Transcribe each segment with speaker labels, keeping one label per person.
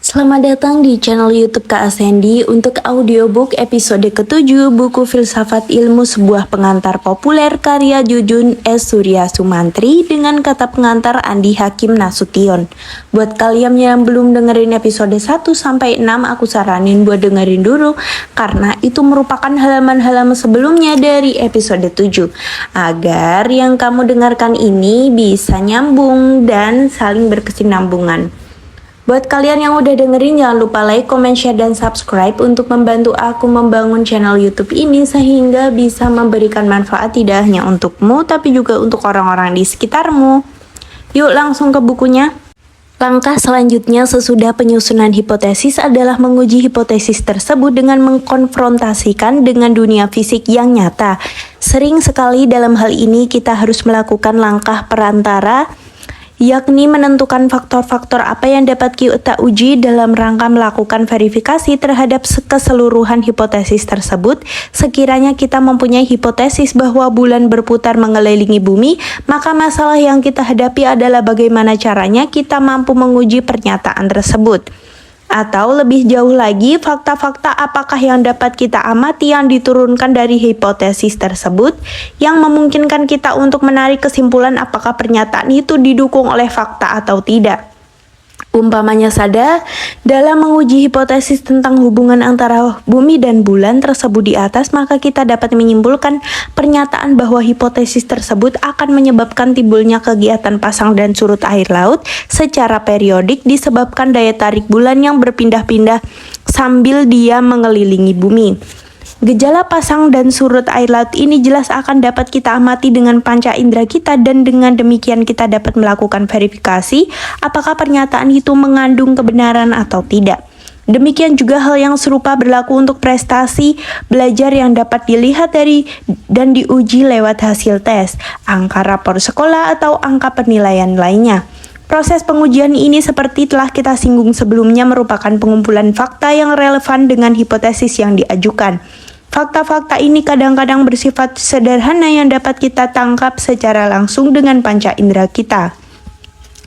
Speaker 1: Selamat datang di channel YouTube Kak Sandy untuk audiobook episode ke-7 buku Filsafat Ilmu Sebuah Pengantar Populer karya Jujun S. Surya Sumantri dengan kata pengantar Andi Hakim Nasution. Buat kalian yang belum dengerin episode 1-6, aku saranin buat dengerin dulu karena itu merupakan halaman-halaman sebelumnya dari episode 7 agar yang kamu dengarkan ini bisa nyambung dan saling berkesinambungan. Buat kalian yang udah dengerin, jangan lupa like, comment, share, dan subscribe untuk membantu aku membangun channel YouTube ini sehingga bisa memberikan manfaat tidak hanya untukmu, tapi juga untuk orang-orang di sekitarmu. Yuk langsung ke bukunya. Langkah selanjutnya sesudah penyusunan hipotesis adalah menguji hipotesis tersebut dengan mengkonfrontasikan dengan dunia fisik yang nyata. Sering sekali dalam hal ini kita harus melakukan langkah perantara, yakni menentukan faktor-faktor apa yang dapat kita uji dalam rangka melakukan verifikasi terhadap keseluruhan hipotesis tersebut. Sekiranya kita mempunyai hipotesis bahwa bulan berputar mengelilingi bumi, maka masalah yang kita hadapi adalah bagaimana caranya kita mampu menguji pernyataan tersebut. Atau lebih jauh lagi, fakta-fakta apakah yang dapat kita amati yang diturunkan dari hipotesis tersebut yang memungkinkan kita untuk menarik kesimpulan apakah pernyataan itu didukung oleh fakta atau tidak. Umpamanya saja, dalam menguji hipotesis tentang hubungan antara bumi dan bulan tersebut di atas, maka kita dapat menyimpulkan pernyataan bahwa hipotesis tersebut akan menyebabkan timbulnya kegiatan pasang dan surut air laut secara periodik disebabkan daya tarik bulan yang berpindah-pindah sambil dia mengelilingi bumi. Gejala pasang dan surut air laut ini jelas akan dapat kita amati dengan panca indera kita, dan dengan demikian kita dapat melakukan verifikasi apakah pernyataan itu mengandung kebenaran atau tidak. Demikian juga hal yang serupa berlaku untuk prestasi belajar yang dapat dilihat dari dan diuji lewat hasil tes, angka rapor sekolah atau angka penilaian lainnya. Proses pengujian ini seperti telah kita singgung sebelumnya merupakan pengumpulan fakta yang relevan dengan hipotesis yang diajukan. Fakta-fakta ini kadang-kadang bersifat sederhana yang dapat kita tangkap secara langsung dengan panca indera kita.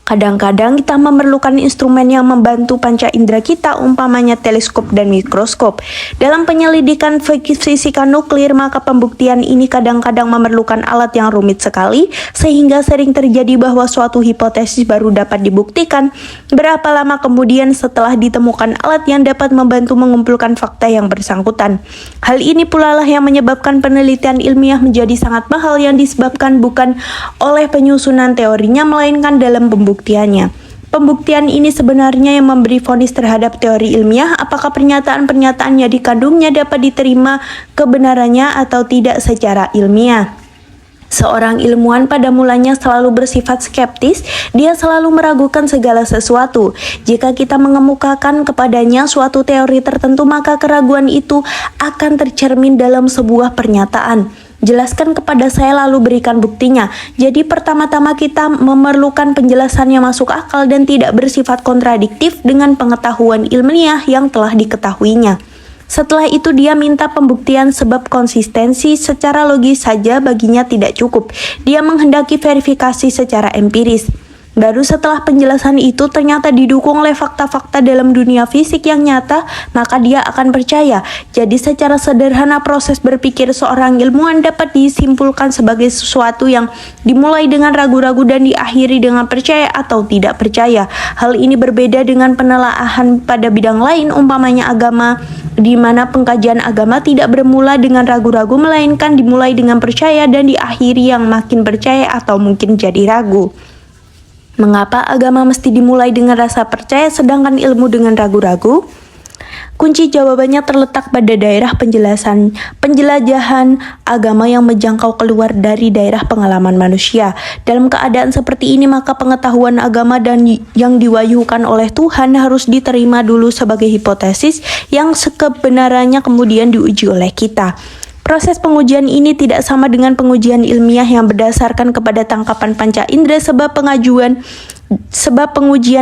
Speaker 1: Kadang-kadang kita memerlukan instrumen yang membantu panca indera kita, umpamanya teleskop dan mikroskop. Dalam penyelidikan fisika nuklir, maka pembuktian ini kadang-kadang memerlukan alat yang rumit sekali, sehingga sering terjadi bahwa suatu hipotesis baru dapat dibuktikan berapa lama kemudian setelah ditemukan alat yang dapat membantu mengumpulkan fakta yang bersangkutan. Hal ini pula lah yang menyebabkan penelitian ilmiah menjadi sangat mahal, yang disebabkan bukan oleh penyusunan teorinya, melainkan dalam pembuktiannya. Pembuktian ini sebenarnya yang memberi vonis terhadap teori ilmiah, apakah pernyataan-pernyataan yang dikandungnya dapat diterima kebenarannya atau tidak secara ilmiah. Seorang ilmuwan pada mulanya selalu bersifat skeptis, dia selalu meragukan segala sesuatu. Jika kita mengemukakan kepadanya suatu teori tertentu, maka keraguan itu akan tercermin dalam sebuah pernyataan. Jelaskan kepada saya lalu berikan buktinya. Jadi pertama-tama kita memerlukan penjelasan yang masuk akal dan tidak bersifat kontradiktif dengan pengetahuan ilmiah yang telah diketahuinya. Setelah itu dia minta pembuktian, sebab konsistensi secara logis saja baginya tidak cukup. Dia menghendaki verifikasi secara empiris. Baru setelah penjelasan itu ternyata didukung oleh fakta-fakta dalam dunia fisik yang nyata, maka dia akan percaya. Jadi secara sederhana proses berpikir seorang ilmuwan dapat disimpulkan sebagai sesuatu yang dimulai dengan ragu-ragu dan diakhiri dengan percaya atau tidak percaya. Hal ini berbeda dengan penelaahan pada bidang lain, umpamanya agama, di mana pengkajian agama tidak bermula dengan ragu-ragu, melainkan dimulai dengan percaya dan diakhiri yang makin percaya atau mungkin jadi ragu. Mengapa agama mesti dimulai dengan rasa percaya sedangkan ilmu dengan ragu-ragu? Kunci jawabannya terletak pada daerah penjelajahan agama yang menjangkau keluar dari daerah pengalaman manusia. Dalam keadaan seperti ini, maka pengetahuan agama dan yang diwahyukan oleh Tuhan harus diterima dulu sebagai hipotesis yang kebenarannya kemudian diuji oleh kita. Proses pengujian ini tidak sama dengan pengujian ilmiah yang berdasarkan kepada tangkapan panca indera, sebab pengujian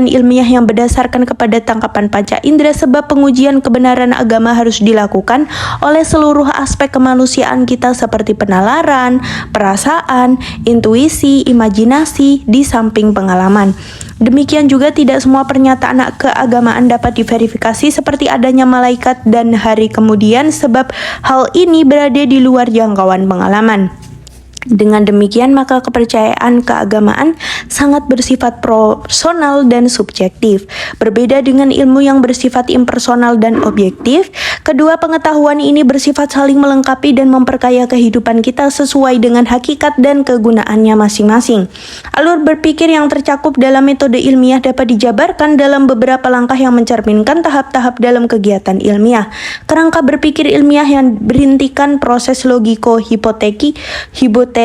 Speaker 1: ilmiah yang berdasarkan kepada tangkapan panca indera, sebab pengujian kebenaran agama harus dilakukan oleh seluruh aspek kemanusiaan kita seperti penalaran, perasaan, intuisi, imajinasi, di samping pengalaman. Demikian juga tidak semua pernyataan keagamaan dapat diverifikasi seperti adanya malaikat dan hari kemudian, sebab hal ini berada di luar jangkauan pengalaman. Dengan demikian, maka kepercayaan keagamaan sangat bersifat personal dan subjektif. Berbeda dengan ilmu yang bersifat impersonal dan objektif, kedua pengetahuan ini bersifat saling melengkapi dan memperkaya kehidupan kita sesuai dengan hakikat dan kegunaannya masing-masing. Alur berpikir yang tercakup dalam metode ilmiah dapat dijabarkan dalam beberapa langkah yang mencerminkan tahap-tahap dalam kegiatan ilmiah. Kerangka berpikir ilmiah yang berhentikan proses hipotetiko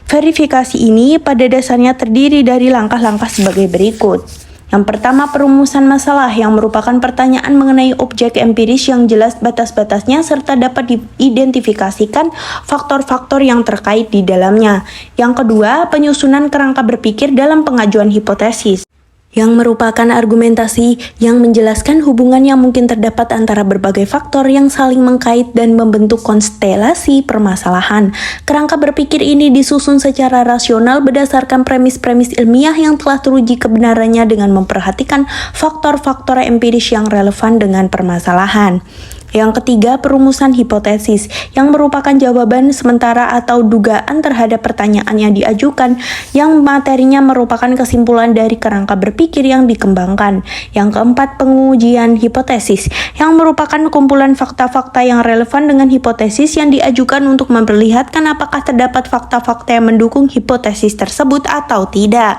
Speaker 1: verifikasi ini pada dasarnya terdiri dari langkah-langkah sebagai berikut. Yang pertama, perumusan masalah yang merupakan pertanyaan mengenai objek empiris yang jelas batas-batasnya serta dapat diidentifikasikan faktor-faktor yang terkait di dalamnya. Yang kedua, penyusunan kerangka berpikir dalam pengajuan hipotesis, yang merupakan argumentasi yang menjelaskan hubungan yang mungkin terdapat antara berbagai faktor yang saling mengkait dan membentuk konstelasi permasalahan. Kerangka berpikir ini disusun secara rasional berdasarkan premis-premis ilmiah yang telah teruji kebenarannya dengan memperhatikan faktor-faktor empiris yang relevan dengan permasalahan. Yang ketiga, perumusan hipotesis yang merupakan jawaban sementara atau dugaan terhadap pertanyaan yang diajukan, yang materinya merupakan kesimpulan dari kerangka berpikir yang dikembangkan. Yang keempat, pengujian hipotesis yang merupakan kumpulan fakta-fakta yang relevan dengan hipotesis yang diajukan untuk memperlihatkan apakah terdapat fakta-fakta yang mendukung hipotesis tersebut atau tidak.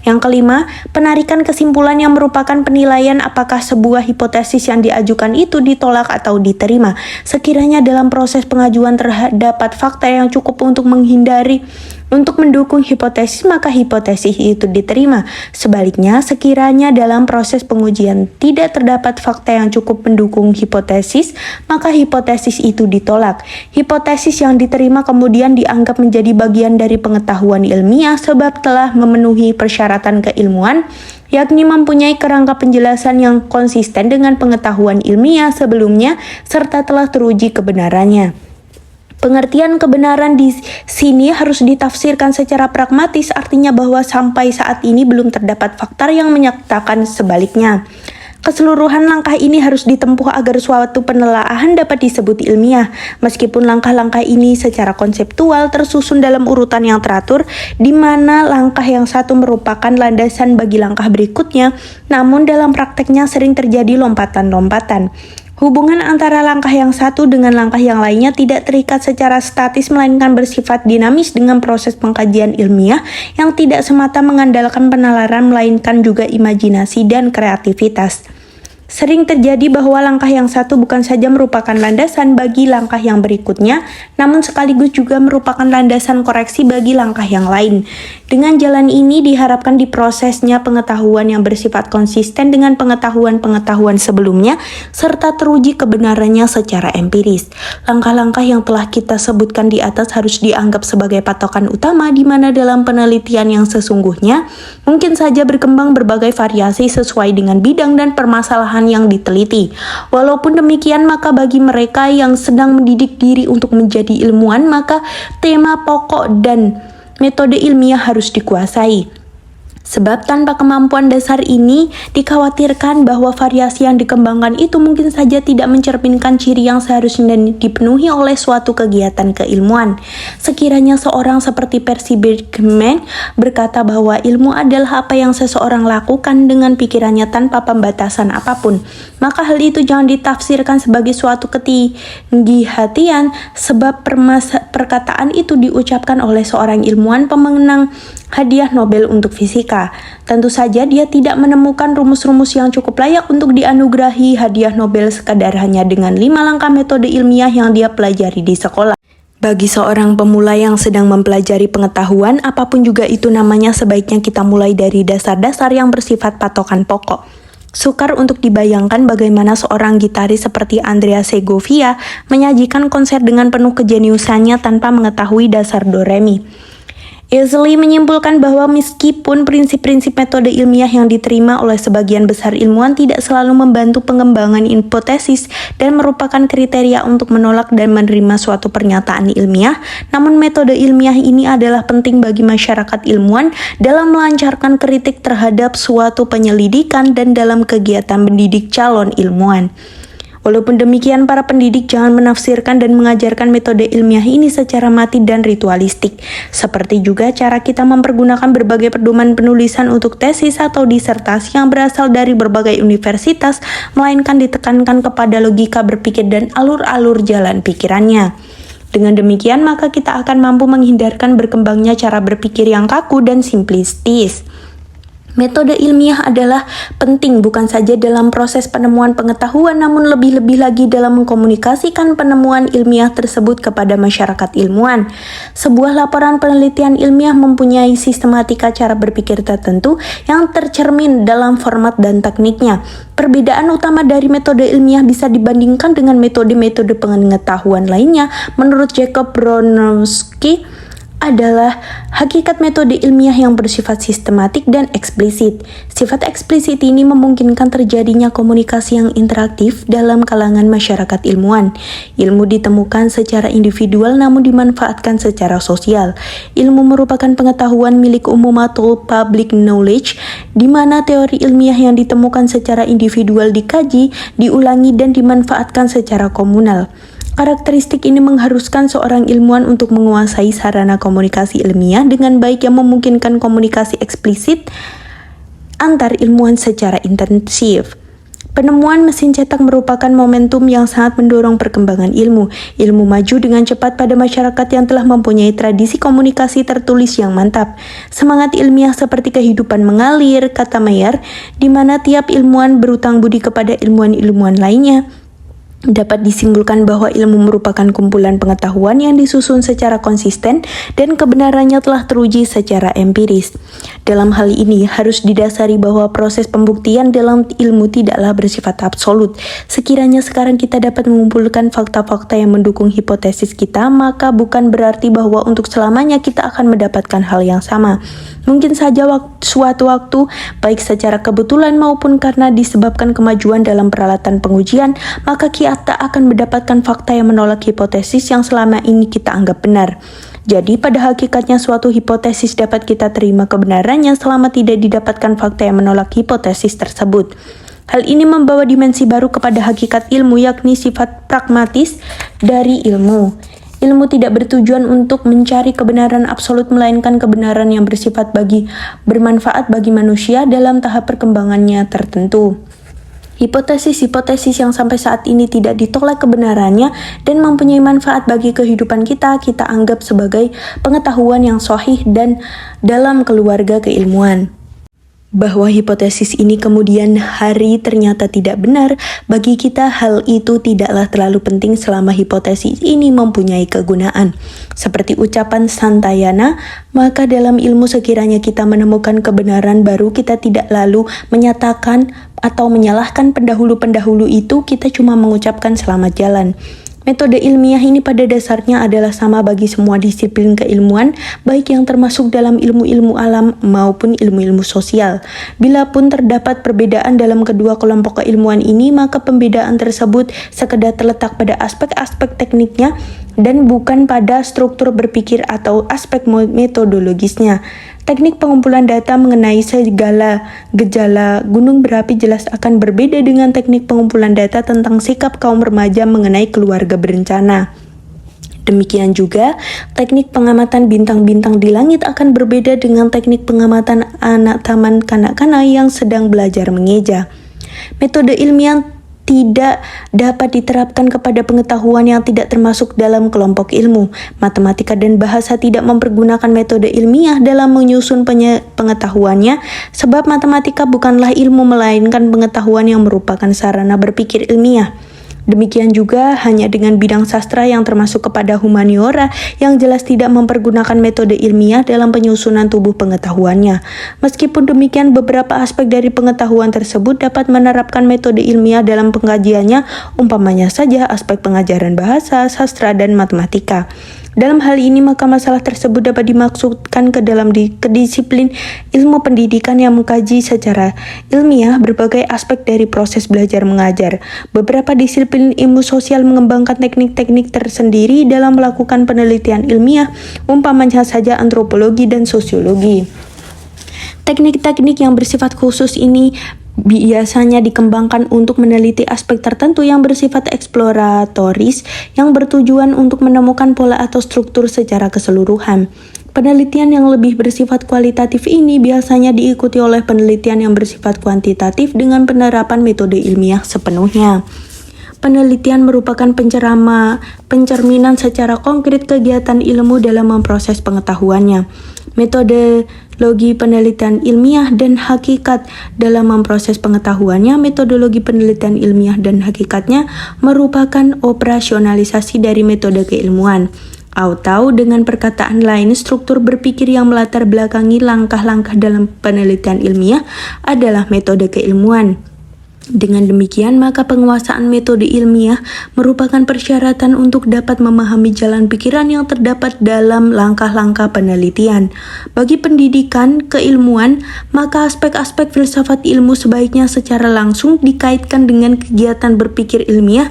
Speaker 1: Yang kelima, penarikan kesimpulan yang merupakan penilaian apakah sebuah hipotesis yang diajukan itu ditolak atau diterima. Sekiranya dalam proses pengajuan terdapat fakta yang cukup untuk mendukung hipotesis, maka hipotesis itu diterima. Sebaliknya, sekiranya dalam proses pengujian tidak terdapat fakta yang cukup mendukung hipotesis, maka hipotesis itu ditolak. Hipotesis yang diterima kemudian dianggap menjadi bagian dari pengetahuan ilmiah sebab telah memenuhi persyaratan keilmuan, yakni mempunyai kerangka penjelasan yang konsisten dengan pengetahuan ilmiah sebelumnya serta telah teruji kebenarannya. Pengertian kebenaran di sini harus ditafsirkan secara pragmatis, artinya bahwa sampai saat ini belum terdapat fakta yang menyatakan sebaliknya. Keseluruhan langkah ini harus ditempuh agar suatu penelaahan dapat disebut ilmiah. Meskipun langkah-langkah ini secara konseptual tersusun dalam urutan yang teratur, di mana langkah yang satu merupakan landasan bagi langkah berikutnya, namun dalam prakteknya sering terjadi lompatan-lompatan. Hubungan antara langkah yang satu dengan langkah yang lainnya tidak terikat secara statis melainkan bersifat dinamis dengan proses pengkajian ilmiah yang tidak semata mengandalkan penalaran melainkan juga imajinasi dan kreativitas. Sering terjadi bahwa langkah yang satu bukan saja merupakan landasan bagi langkah yang berikutnya, namun sekaligus juga merupakan landasan koreksi bagi langkah yang lain. Dengan jalan ini diharapkan diprosesnya pengetahuan yang bersifat konsisten dengan pengetahuan-pengetahuan sebelumnya, serta teruji kebenarannya secara empiris. Langkah-langkah yang telah kita sebutkan di atas harus dianggap sebagai patokan utama, di mana dalam penelitian yang sesungguhnya mungkin saja berkembang berbagai variasi sesuai dengan bidang dan permasalahan yang diteliti. Walaupun demikian, maka bagi mereka yang sedang mendidik diri untuk menjadi ilmuwan, maka tema pokok dan metode ilmiah harus dikuasai. Sebab tanpa kemampuan dasar ini, dikhawatirkan bahwa variasi yang dikembangkan itu mungkin saja tidak mencerminkan ciri yang seharusnya dipenuhi oleh suatu kegiatan keilmuan. Sekiranya seorang seperti Percy Bergman berkata bahwa ilmu adalah apa yang seseorang lakukan dengan pikirannya tanpa pembatasan apapun, maka hal itu jangan ditafsirkan sebagai suatu ketinggi-hatian, sebab perkataan itu diucapkan oleh seorang ilmuwan pemenang hadiah Nobel untuk fisika. Tentu saja dia tidak menemukan rumus-rumus yang cukup layak untuk dianugerahi hadiah Nobel sekadar hanya dengan 5 langkah metode ilmiah yang dia pelajari di sekolah. Bagi seorang pemula yang sedang mempelajari pengetahuan, apapun juga itu namanya, sebaiknya kita mulai dari dasar-dasar yang bersifat patokan pokok. Sukar untuk dibayangkan bagaimana seorang gitaris seperti Andrea Segovia menyajikan konser dengan penuh kejeniusannya tanpa mengetahui dasar do re mi. Easley menyimpulkan bahwa meskipun prinsip-prinsip metode ilmiah yang diterima oleh sebagian besar ilmuwan tidak selalu membantu pengembangan hipotesis dan merupakan kriteria untuk menolak dan menerima suatu pernyataan ilmiah, namun metode ilmiah ini adalah penting bagi masyarakat ilmuwan dalam melancarkan kritik terhadap suatu penyelidikan dan dalam kegiatan mendidik calon ilmuwan. Walaupun demikian, para pendidik jangan menafsirkan dan mengajarkan metode ilmiah ini secara mati dan ritualistik. Seperti juga cara kita mempergunakan berbagai pedoman penulisan untuk tesis atau disertasi yang berasal dari berbagai universitas, melainkan ditekankan kepada logika berpikir dan alur-alur jalan pikirannya. Dengan demikian, maka kita akan mampu menghindarkan berkembangnya cara berpikir yang kaku dan simplistis. Metode ilmiah adalah penting bukan saja dalam proses penemuan pengetahuan, namun lebih-lebih lagi dalam mengkomunikasikan penemuan ilmiah tersebut kepada masyarakat ilmuwan. Sebuah laporan penelitian ilmiah mempunyai sistematika cara berpikir tertentu yang tercermin dalam format dan tekniknya. Perbedaan utama dari metode ilmiah bisa dibandingkan dengan metode-metode pengetahuan lainnya. Menurut Jacob Bronowski, adalah hakikat metode ilmiah yang bersifat sistematik dan eksplisit. Sifat eksplisit ini memungkinkan terjadinya komunikasi yang interaktif dalam kalangan masyarakat ilmuwan. Ilmu ditemukan secara individual namun dimanfaatkan secara sosial. Ilmu merupakan pengetahuan milik umum atau public knowledge, di mana teori ilmiah yang ditemukan secara individual dikaji, diulangi, dan dimanfaatkan secara komunal. Karakteristik ini mengharuskan seorang ilmuwan untuk menguasai sarana komunikasi ilmiah dengan baik yang memungkinkan komunikasi eksplisit antar ilmuwan secara intensif. Penemuan mesin cetak merupakan momentum yang sangat mendorong perkembangan ilmu. Ilmu maju dengan cepat pada masyarakat yang telah mempunyai tradisi komunikasi tertulis yang mantap. Semangat ilmiah seperti kehidupan mengalir, kata Mayer, di mana tiap ilmuwan berutang budi kepada ilmuwan-ilmuwan lainnya. Dapat disimpulkan bahwa ilmu merupakan kumpulan pengetahuan yang disusun secara konsisten dan kebenarannya telah teruji secara empiris. Dalam hal ini harus didasari bahwa proses pembuktian dalam ilmu tidaklah bersifat absolut. Sekiranya sekarang kita dapat mengumpulkan fakta-fakta yang mendukung hipotesis kita, maka bukan berarti bahwa untuk selamanya kita akan mendapatkan hal yang sama. Mungkin saja suatu waktu, baik secara kebetulan maupun karena disebabkan kemajuan dalam peralatan pengujian, maka kita akan mendapatkan fakta yang menolak hipotesis yang selama ini kita anggap benar. Jadi pada hakikatnya suatu hipotesis dapat kita terima kebenarannya selama tidak didapatkan fakta yang menolak hipotesis tersebut. Hal ini membawa dimensi baru kepada hakikat ilmu, yakni sifat pragmatis dari ilmu. Ilmu tidak bertujuan untuk mencari kebenaran absolut, melainkan kebenaran yang bermanfaat bagi manusia dalam tahap perkembangannya tertentu. Hipotesis-hipotesis yang sampai saat ini tidak ditolak kebenarannya dan mempunyai manfaat bagi kehidupan kita anggap sebagai pengetahuan yang sahih dan dalam keluarga keilmuan. Bahwa hipotesis ini kemudian hari ternyata tidak benar, bagi kita hal itu tidaklah terlalu penting selama hipotesis ini mempunyai kegunaan. Seperti ucapan Santayana, maka dalam ilmu sekiranya kita menemukan kebenaran baru, kita tidak lalu menyatakan atau menyalahkan pendahulu-pendahulu itu, kita cuma mengucapkan selamat jalan. Metode ilmiah ini pada dasarnya adalah sama bagi semua disiplin keilmuan, baik yang termasuk dalam ilmu-ilmu alam maupun ilmu-ilmu sosial. Bila pun terdapat perbedaan dalam kedua kelompok keilmuan ini, maka pembedaan tersebut sekedar terletak pada aspek-aspek tekniknya dan bukan pada struktur berpikir atau aspek metodologisnya. Teknik pengumpulan data mengenai segala gejala gunung berapi jelas akan berbeda dengan teknik pengumpulan data tentang sikap kaum remaja mengenai keluarga berencana. Demikian juga, teknik pengamatan bintang-bintang di langit akan berbeda dengan teknik pengamatan anak taman kanak-kanak yang sedang belajar mengeja. Metode ilmiah tidak dapat diterapkan kepada pengetahuan yang tidak termasuk dalam kelompok ilmu. Matematika dan bahasa tidak mempergunakan metode ilmiah dalam menyusun pengetahuannya, sebab matematika bukanlah ilmu melainkan pengetahuan yang merupakan sarana berpikir ilmiah. Demikian juga hanya dengan bidang sastra yang termasuk kepada humaniora yang jelas tidak mempergunakan metode ilmiah dalam penyusunan tubuh pengetahuannya. Meskipun demikian, beberapa aspek dari pengetahuan tersebut dapat menerapkan metode ilmiah dalam pengkajiannya, umpamanya saja aspek pengajaran bahasa, sastra, dan matematika. Dalam hal ini, maka masalah tersebut dapat dimaksudkan ke dalam kedisiplin ilmu pendidikan yang mengkaji secara ilmiah berbagai aspek dari proses belajar mengajar. Beberapa disiplin ilmu sosial mengembangkan teknik-teknik tersendiri dalam melakukan penelitian ilmiah, umpamanya saja antropologi dan sosiologi. Teknik-teknik yang bersifat khusus ini biasanya dikembangkan untuk meneliti aspek tertentu yang bersifat eksploratoris yang bertujuan untuk menemukan pola atau struktur secara keseluruhan. Penelitian yang lebih bersifat kualitatif ini biasanya diikuti oleh penelitian yang bersifat kuantitatif dengan penerapan metode ilmiah sepenuhnya. Penelitian merupakan pencerminan secara konkret kegiatan ilmu dalam memproses pengetahuannya. Metodologi penelitian ilmiah dan hakikat dalam memproses pengetahuannya. Metodologi penelitian ilmiah dan hakikatnya merupakan operasionalisasi dari metode keilmuan. Atau dengan perkataan lain, struktur berpikir yang melatar belakangi langkah-langkah dalam penelitian ilmiah adalah metode keilmuan. Dengan demikian, maka penguasaan metode ilmiah merupakan persyaratan untuk dapat memahami jalan pikiran yang terdapat dalam langkah-langkah penelitian. Bagi pendidikan keilmuan, maka aspek-aspek filsafat ilmu sebaiknya secara langsung dikaitkan dengan kegiatan berpikir ilmiah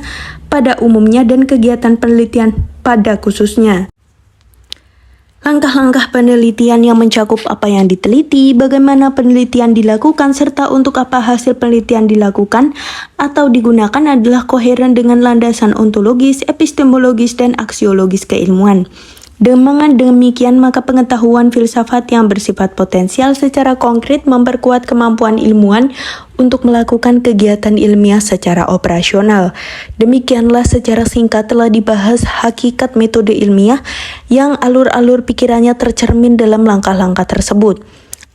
Speaker 1: pada umumnya dan kegiatan penelitian pada khususnya. Langkah-langkah penelitian yang mencakup apa yang diteliti, bagaimana penelitian dilakukan, serta untuk apa hasil penelitian dilakukan atau digunakan adalah koheren dengan landasan ontologis, epistemologis, dan aksiologis keilmuan. Dengan demikian, maka pengetahuan filsafat yang bersifat potensial secara konkret memperkuat kemampuan ilmuwan untuk melakukan kegiatan ilmiah secara operasional. Demikianlah secara singkat telah dibahas hakikat metode ilmiah yang alur-alur pikirannya tercermin dalam langkah-langkah tersebut.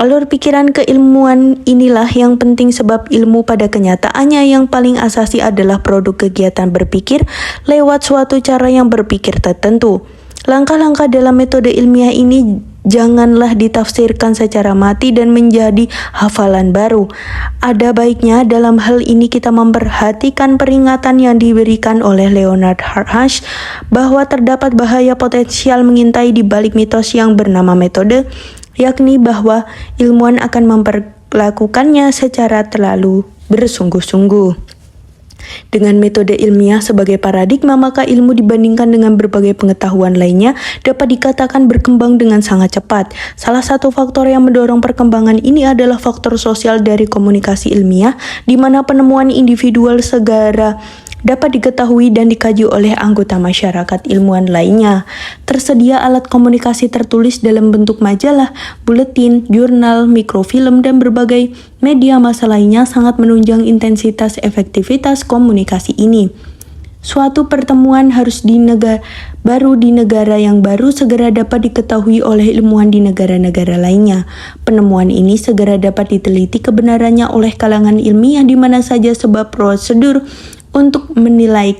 Speaker 1: Alur pikiran keilmuan inilah yang penting sebab ilmu pada kenyataannya yang paling asasi adalah produk kegiatan berpikir lewat suatu cara yang berpikir tertentu. Langkah-langkah dalam metode ilmiah ini janganlah ditafsirkan secara mati dan menjadi hafalan baru. Ada baiknya dalam hal ini kita memperhatikan peringatan yang diberikan oleh Leonard Harthaus bahwa terdapat bahaya potensial mengintai di balik mitos yang bernama metode, yakni bahwa ilmuwan akan memperlakukannya secara terlalu bersungguh-sungguh. Dengan metode ilmiah sebagai paradigma, maka ilmu dibandingkan dengan berbagai pengetahuan lainnya dapat dikatakan berkembang dengan sangat cepat. Salah satu faktor yang mendorong perkembangan ini adalah faktor sosial dari komunikasi ilmiah, di mana penemuan individual segera dapat diketahui dan dikaji oleh anggota masyarakat ilmuwan lainnya. Tersedia alat komunikasi tertulis dalam bentuk majalah, buletin, jurnal, mikrofilm, dan berbagai media massa lainnya sangat menunjang intensitas efektivitas komunikasi ini. Suatu pertemuan harus di negara yang baru segera dapat diketahui oleh ilmuwan di negara-negara lainnya. Penemuan ini segera dapat diteliti kebenarannya oleh kalangan ilmiah di mana saja sebab prosedur untuk menilai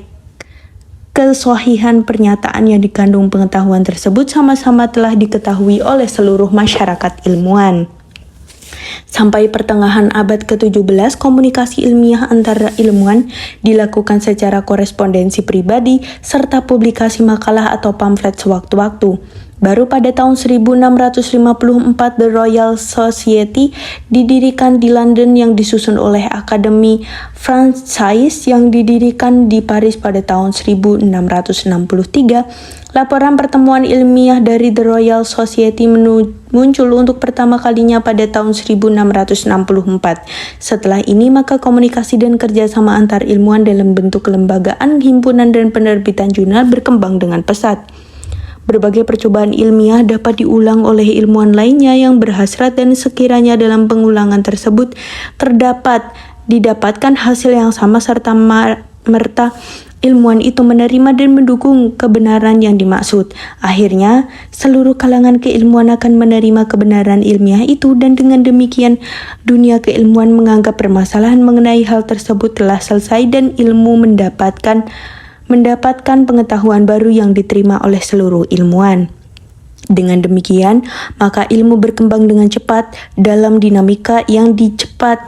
Speaker 1: kesohihan pernyataan yang dikandung pengetahuan tersebut sama-sama telah diketahui oleh seluruh masyarakat ilmuwan. Sampai pertengahan abad ke-17, komunikasi ilmiah antara ilmuwan dilakukan secara korespondensi pribadi serta publikasi makalah atau pamflet sewaktu-waktu. Baru pada tahun 1654 The Royal Society didirikan di London yang disusun oleh Akademi Française yang didirikan di Paris pada tahun 1663. Laporan pertemuan ilmiah dari The Royal Society muncul untuk pertama kalinya pada tahun 1664. Setelah ini maka komunikasi dan kerjasama antar ilmuwan dalam bentuk kelembagaan, himpunan, dan penerbitan jurnal berkembang dengan pesat. Berbagai percobaan ilmiah dapat diulang oleh ilmuwan lainnya yang berhasrat dan sekiranya dalam pengulangan tersebut didapatkan hasil yang sama serta merta ilmuwan itu menerima dan mendukung kebenaran yang dimaksud. Akhirnya, seluruh kalangan keilmuan akan menerima kebenaran ilmiah itu dan dengan demikian dunia keilmuan menganggap permasalahan mengenai hal tersebut telah selesai dan ilmu mendapatkan pengetahuan baru yang diterima oleh seluruh ilmuwan. Dengan demikian, maka ilmu berkembang dengan cepat dalam dinamika yang dipercepat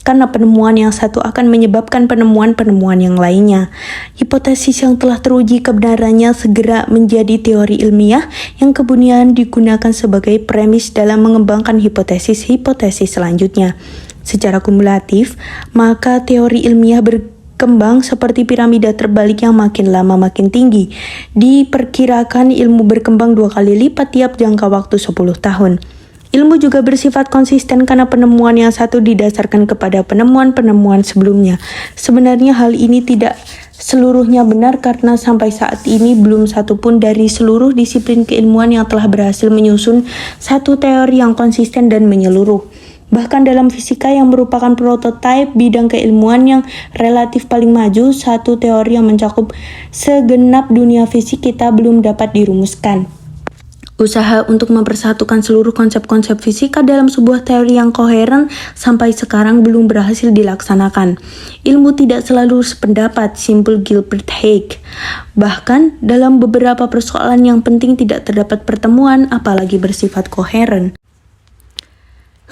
Speaker 1: karena penemuan yang satu akan menyebabkan penemuan-penemuan yang lainnya. Hipotesis yang telah teruji kebenarannya segera menjadi teori ilmiah yang kemudian digunakan sebagai premis dalam mengembangkan hipotesis-hipotesis selanjutnya. Secara kumulatif, maka teori ilmiah berkembang seperti piramida terbalik yang makin lama makin tinggi. Diperkirakan ilmu berkembang 2 kali lipat tiap jangka waktu 10 tahun. Ilmu juga bersifat konsisten karena penemuan yang satu didasarkan kepada penemuan-penemuan sebelumnya. Sebenarnya hal ini tidak seluruhnya benar karena sampai saat ini belum satu pun dari seluruh disiplin keilmuan yang telah berhasil menyusun satu teori yang konsisten dan menyeluruh. Bahkan dalam fisika yang merupakan prototipe bidang keilmuan yang relatif paling maju, satu teori yang mencakup segenap dunia fisik kita belum dapat dirumuskan. Usaha untuk mempersatukan seluruh konsep-konsep fisika dalam sebuah teori yang koheren sampai sekarang belum berhasil dilaksanakan. Ilmu tidak selalu sependapat, simpul Gilbert Haig. Bahkan dalam beberapa persoalan yang penting tidak terdapat pertemuan, apalagi bersifat koheren.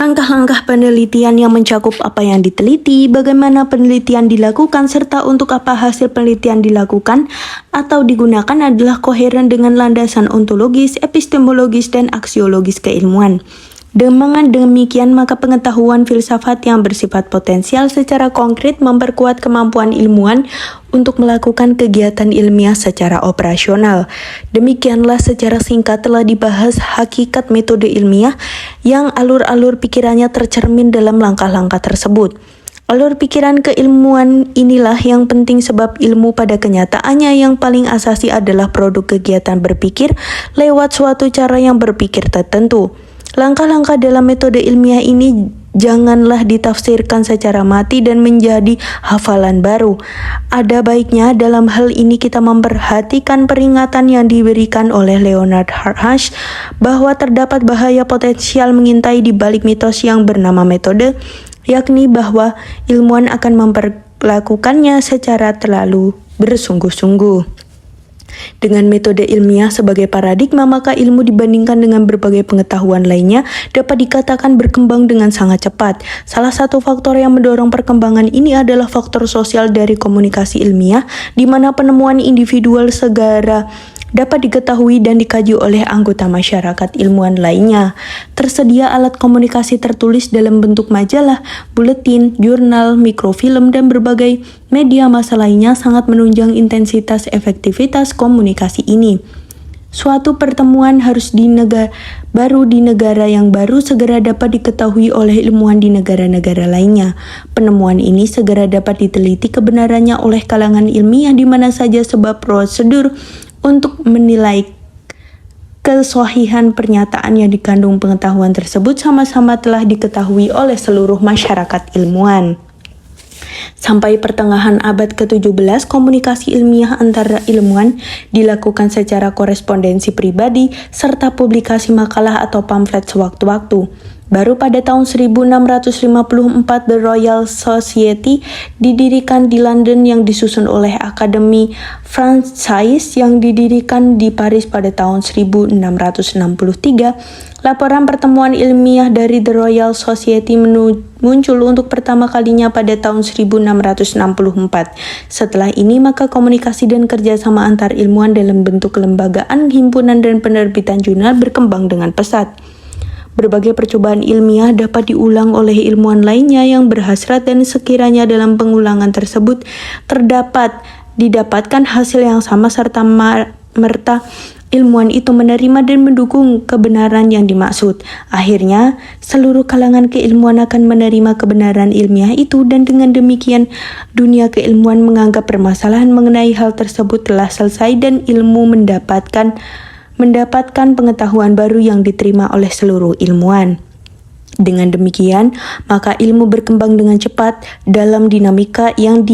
Speaker 1: Langkah-langkah penelitian yang mencakup apa yang diteliti, bagaimana penelitian dilakukan, serta untuk apa hasil penelitian dilakukan atau digunakan adalah koheren dengan landasan ontologis, epistemologis, dan aksiologis keilmuan. Dengan demikian, maka pengetahuan filsafat yang bersifat potensial secara konkret memperkuat kemampuan ilmuwan untuk melakukan kegiatan ilmiah secara operasional. Demikianlah secara singkat telah dibahas hakikat metode ilmiah yang alur-alur pikirannya tercermin dalam langkah-langkah tersebut. Alur pikiran keilmuan inilah yang penting sebab ilmu pada kenyataannya yang paling asasi adalah produk kegiatan berpikir lewat suatu cara yang berpikir tertentu. Langkah-langkah dalam metode ilmiah ini janganlah ditafsirkan secara mati dan menjadi hafalan baru. Ada baiknya dalam hal ini kita memperhatikan peringatan yang diberikan oleh Leonard Harthaus bahwa terdapat bahaya potensial mengintai di balik mitos yang bernama metode, yakni bahwa ilmuwan akan memperlakukannya secara terlalu bersungguh-sungguh. Dengan metode ilmiah sebagai paradigma, maka ilmu dibandingkan dengan berbagai pengetahuan lainnya dapat dikatakan berkembang dengan sangat cepat. Salah satu faktor yang mendorong perkembangan ini adalah faktor sosial dari komunikasi ilmiah, di mana penemuan individual segera dapat diketahui dan dikaji oleh anggota masyarakat ilmuwan lainnya. Tersedia alat komunikasi tertulis dalam bentuk majalah, buletin, jurnal, mikrofilm, dan berbagai media massa lainnya sangat menunjang intensitas efektivitas komunikasi ini. Suatu pertemuan harus di negara yang baru segera dapat diketahui oleh ilmuwan di negara-negara lainnya. Penemuan ini segera dapat diteliti kebenarannya oleh kalangan ilmiah di mana saja sebab prosedur untuk menilai kesahihan pernyataan yang dikandung pengetahuan tersebut sama-sama telah diketahui oleh seluruh masyarakat ilmuwan. Sampai pertengahan abad ke-17, komunikasi ilmiah antara ilmuwan dilakukan secara korespondensi pribadi serta publikasi makalah atau pamflet sewaktu-waktu. Baru pada tahun 1654 The Royal Society didirikan di London yang disusun oleh Akademi Française yang didirikan di Paris pada tahun 1663. Laporan pertemuan ilmiah dari The Royal Society muncul untuk pertama kalinya pada tahun 1664. Setelah ini maka komunikasi dan kerjasama antar ilmuwan dalam bentuk kelembagaan, himpunan, dan penerbitan jurnal berkembang dengan pesat. Berbagai percobaan ilmiah dapat diulang oleh ilmuwan lainnya yang berhasrat dan sekiranya dalam pengulangan tersebut didapatkan hasil yang sama serta merta ilmuwan itu menerima dan mendukung kebenaran yang dimaksud. Akhirnya, seluruh kalangan keilmuan akan menerima kebenaran ilmiah itu dan dengan demikian dunia keilmuan menganggap permasalahan mengenai hal tersebut telah selesai dan ilmu mendapatkan pengetahuan baru yang diterima oleh seluruh ilmuwan. Dengan demikian, maka ilmu berkembang dengan cepat dalam dinamika yang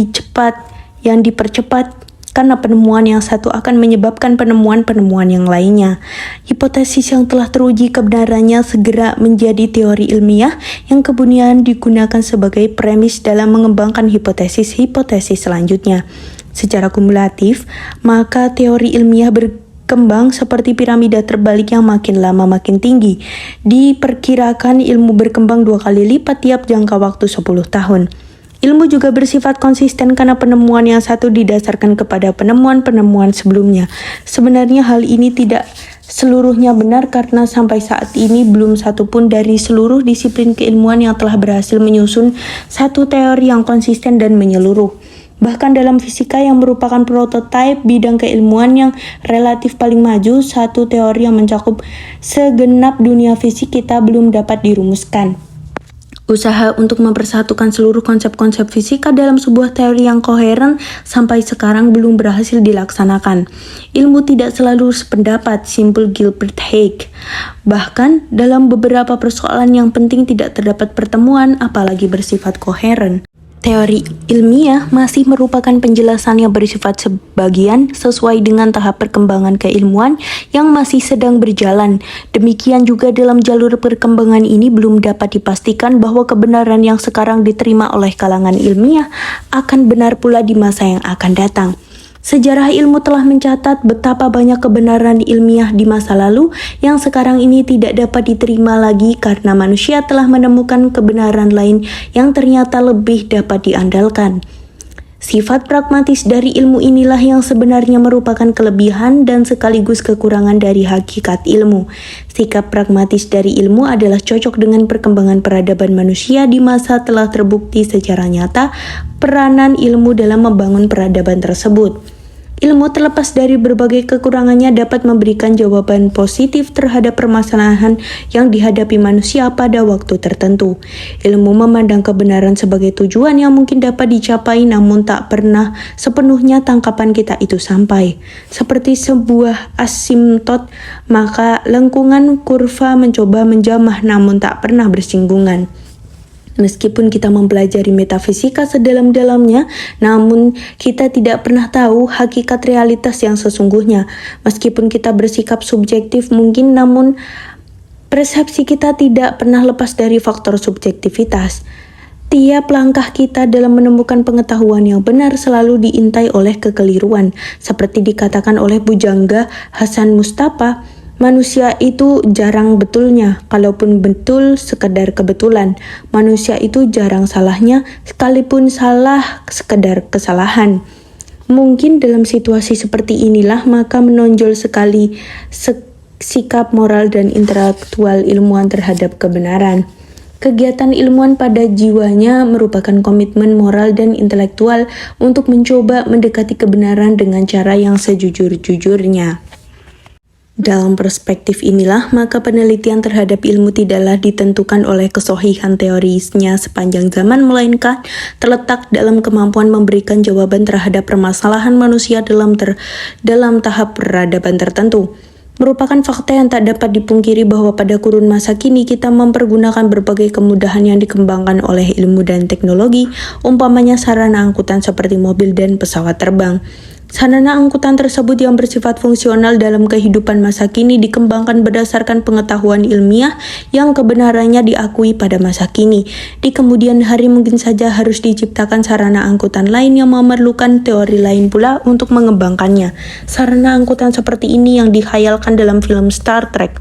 Speaker 1: dipercepat karena penemuan yang satu akan menyebabkan penemuan-penemuan yang lainnya. Hipotesis yang telah teruji kebenarannya segera menjadi teori ilmiah yang kemudian digunakan sebagai premis dalam mengembangkan hipotesis-hipotesis selanjutnya. Secara kumulatif, maka teori ilmiah berkembang berkembang seperti piramida terbalik yang makin lama makin tinggi. Diperkirakan ilmu berkembang 2 kali lipat tiap jangka waktu 10 tahun. Ilmu juga bersifat konsisten karena penemuan yang satu didasarkan kepada penemuan-penemuan sebelumnya. Sebenarnya hal ini tidak seluruhnya benar karena sampai saat ini belum satu pun dari seluruh disiplin keilmuan yang telah berhasil menyusun satu teori yang konsisten dan menyeluruh. Bahkan dalam fisika yang merupakan prototipe bidang keilmuan yang relatif paling maju, satu teori yang mencakup segenap dunia fisik kita belum dapat dirumuskan. Usaha untuk mempersatukan seluruh konsep-konsep fisika dalam sebuah teori yang koheren sampai sekarang belum berhasil dilaksanakan. Ilmu tidak selalu sependapat, simpul Gilbert Haig. Bahkan dalam beberapa persoalan yang penting tidak terdapat pertemuan, apalagi bersifat koheren. Teori ilmiah masih merupakan penjelasan yang bersifat sebagian sesuai dengan tahap perkembangan keilmuan yang masih sedang berjalan. Demikian juga dalam jalur perkembangan ini belum dapat dipastikan bahwa kebenaran yang sekarang diterima oleh kalangan ilmiah akan benar pula di masa yang akan datang. Sejarah ilmu telah mencatat betapa banyak kebenaran ilmiah di masa lalu yang sekarang ini tidak dapat diterima lagi karena manusia telah menemukan kebenaran lain yang ternyata lebih dapat diandalkan. Sifat pragmatis dari ilmu inilah yang sebenarnya merupakan kelebihan dan sekaligus kekurangan dari hakikat ilmu. Sikap pragmatis dari ilmu adalah cocok dengan perkembangan peradaban manusia di masa telah terbukti secara nyata peranan ilmu dalam membangun peradaban tersebut. Ilmu terlepas dari berbagai kekurangannya dapat memberikan jawaban positif terhadap permasalahan yang dihadapi manusia pada waktu tertentu. Ilmu memandang kebenaran sebagai tujuan yang mungkin dapat dicapai namun tak pernah sepenuhnya tangkapan kita itu sampai. Seperti sebuah asimtot, maka lengkungan kurva mencoba menjamah namun tak pernah bersinggungan. Meskipun kita mempelajari metafisika sedalam-dalamnya, namun kita tidak pernah tahu hakikat realitas yang sesungguhnya. Meskipun kita bersikap subjektif mungkin, namun persepsi kita tidak pernah lepas dari faktor subjektivitas. Tiap langkah kita dalam menemukan pengetahuan yang benar selalu diintai oleh kekeliruan. Seperti dikatakan oleh Bujangga Hasan Mustafa, manusia itu jarang betulnya, kalaupun betul sekedar kebetulan. Manusia itu jarang salahnya, sekalipun salah sekedar kesalahan. Mungkin dalam situasi seperti inilah maka menonjol sekali sikap moral dan intelektual ilmuwan terhadap kebenaran. Kegiatan ilmuwan pada jiwanya merupakan komitmen moral dan intelektual untuk mencoba mendekati kebenaran dengan cara yang sejujur-jujurnya. Dalam perspektif inilah, maka penelitian terhadap ilmu tidaklah ditentukan oleh kesohihan teorinya sepanjang zaman, melainkan terletak dalam kemampuan memberikan jawaban terhadap permasalahan manusia dalam tahap peradaban tertentu. Merupakan fakta yang tak dapat dipungkiri bahwa pada kurun masa kini kita mempergunakan berbagai kemudahan yang dikembangkan oleh ilmu dan teknologi, umpamanya sarana angkutan seperti mobil dan pesawat terbang. Sarana angkutan tersebut yang bersifat fungsional dalam kehidupan masa kini dikembangkan berdasarkan pengetahuan ilmiah yang kebenarannya diakui pada masa kini. Di kemudian hari mungkin saja harus diciptakan sarana angkutan lain yang memerlukan teori lain pula untuk mengembangkannya. Sarana angkutan seperti ini yang dihayalkan dalam film Star Trek,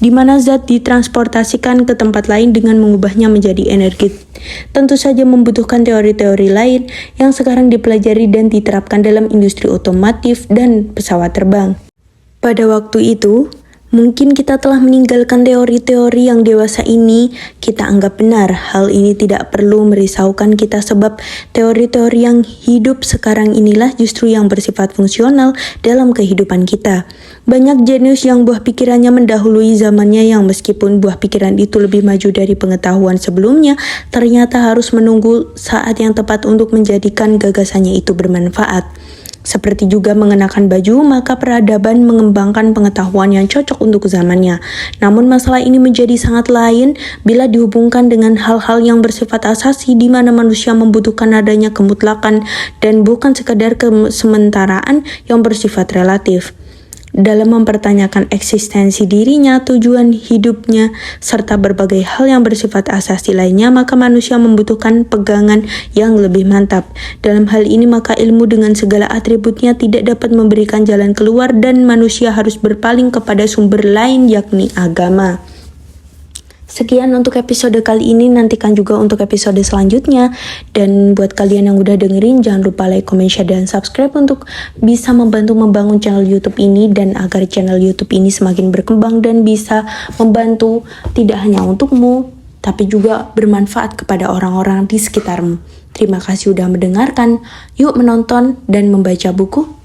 Speaker 1: di mana zat ditransportasikan ke tempat lain dengan mengubahnya menjadi energi. Tentu saja membutuhkan teori-teori lain yang sekarang dipelajari dan diterapkan dalam industri otomotif dan pesawat terbang. Pada waktu itu, mungkin kita telah meninggalkan teori-teori yang dewasa ini kita anggap benar. Hal ini tidak perlu merisaukan kita sebab teori-teori yang hidup sekarang inilah justru yang bersifat fungsional dalam kehidupan kita. Banyak jenius yang buah pikirannya mendahului zamannya yang meskipun buah pikiran itu lebih maju dari pengetahuan sebelumnya, ternyata harus menunggu saat yang tepat untuk menjadikan gagasannya itu bermanfaat. Seperti juga mengenakan baju, maka peradaban mengembangkan pengetahuan yang cocok untuk zamannya. Namun masalah ini menjadi sangat lain bila dihubungkan dengan hal-hal yang bersifat asasi di mana manusia membutuhkan adanya kemutlakan dan bukan sekadar kesementaraan yang bersifat relatif. dalam mempertanyakan eksistensi dirinya, tujuan hidupnya, serta berbagai hal yang bersifat asasi lainnya, maka manusia membutuhkan pegangan yang lebih mantap. Dalam hal ini, maka ilmu dengan segala atributnya tidak dapat memberikan jalan keluar dan manusia harus berpaling kepada sumber lain, yakni agama. Sekian untuk episode kali ini, nantikan juga untuk episode selanjutnya. Dan buat kalian yang udah dengerin, jangan lupa like, comment, share, dan subscribe untuk bisa membantu membangun channel YouTube ini, dan agar channel YouTube ini semakin berkembang dan bisa membantu tidak hanya untukmu, tapi juga bermanfaat kepada orang-orang di sekitarmu. Terima kasih udah mendengarkan. Yuk menonton dan membaca buku.